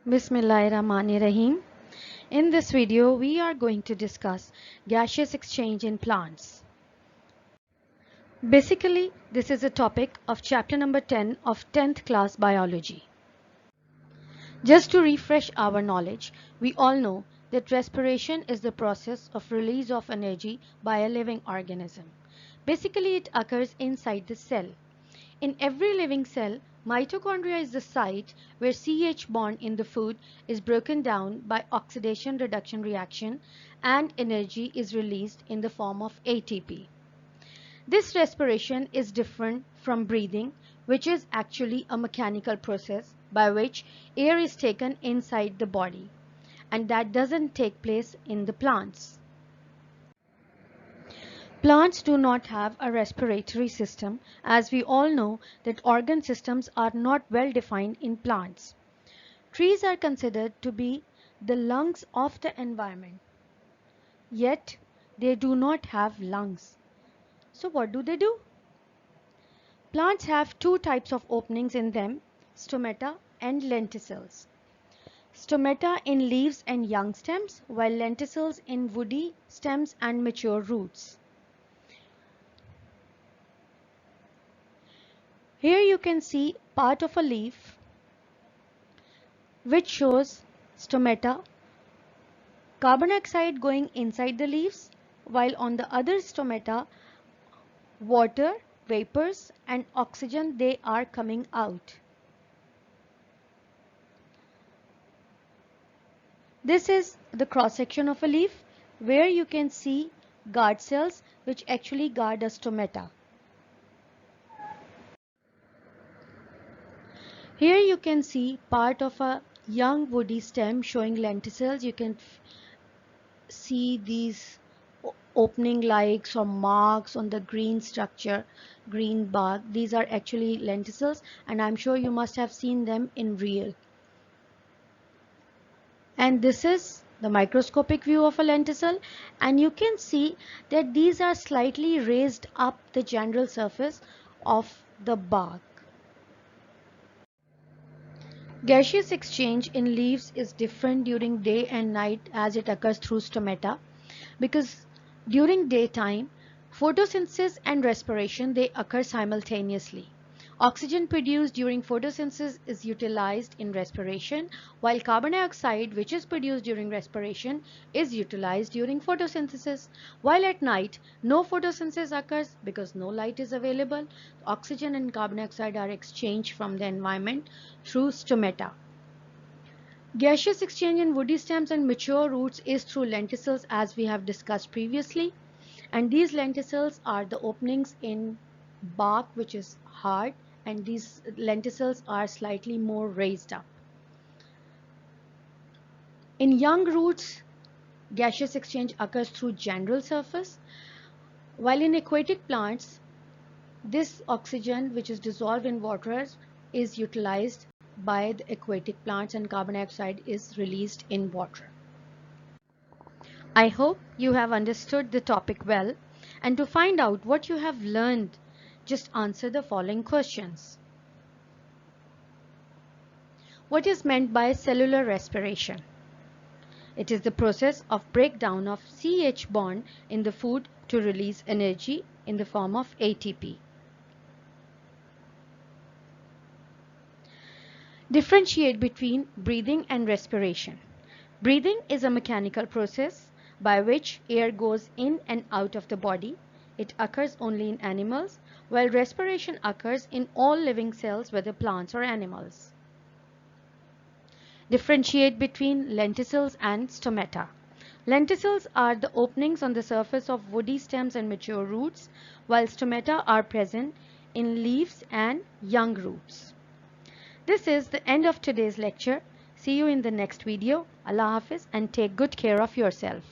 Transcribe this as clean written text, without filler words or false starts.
Bismillahirrahmanirrahim. In this video, we are going to discuss gaseous exchange in plants. Basically, this is a topic of chapter number 10 of 10th class biology. Just to refresh our knowledge, we all know that respiration is the process of release of energy by a living organism. Basically, it occurs inside the cell. In every living cell, mitochondria is the site where CH bond in the food is broken down by oxidation reduction reaction and energy is released in the form of ATP. This respiration is different from breathing, which is actually a mechanical process by which air is taken inside the body, and that doesn't take place in the plants. Plants do not have a respiratory system, as we all know that organ systems are not well defined in plants. Trees are considered to be the lungs of the environment, yet they do not have lungs. So what do they do? Plants have two types of openings in them, stomata and lenticels. Stomata in leaves and young stems, while lenticels in woody stems and mature roots. Here you can see part of a leaf which shows stomata, carbon dioxide going inside the leaves, while on the other stomata, water, vapors and oxygen, they are coming out. This is the cross section of a leaf where you can see guard cells which actually guard a stomata. Here you can see part of a young woody stem showing lenticels. You can see these opening likes or marks on the green structure, green bark. These are actually lenticels, and I'm sure you must have seen them in real. And this is the microscopic view of a lenticel, and you can see that these are slightly raised up the general surface of the bark. Gaseous exchange in leaves is different during day and night as it occurs through stomata, because during daytime photosynthesis and respiration, they occur simultaneously. Oxygen produced during photosynthesis is utilized in respiration, while carbon dioxide, which is produced during respiration, is utilized during photosynthesis. While at night, no photosynthesis occurs because no light is available. Oxygen and carbon dioxide are exchanged from the environment through stomata. Gaseous exchange in woody stems and mature roots is through lenticels, as we have discussed previously. And these lenticels are the openings in bark which is hard, and these lenticels are slightly more raised up. In young roots, gaseous exchange occurs through general surface, while in aquatic plants, this oxygen which is dissolved in water is utilized by the aquatic plants and carbon dioxide is released in water. I hope you have understood the topic well, and to find out what you have learned, just answer the following questions. What is meant by cellular respiration? It is the process of breakdown of CH bond in the food to release energy in the form of ATP. Differentiate between breathing and respiration. Breathing is a mechanical process by which air goes in and out of the body. It occurs only in animals, while respiration occurs in all living cells, whether plants or animals. Differentiate between lenticels and stomata. Lenticels are the openings on the surface of woody stems and mature roots, while stomata are present in leaves and young roots. This is the end of today's lecture. See you in the next video. Allah Hafiz, and take good care of yourself.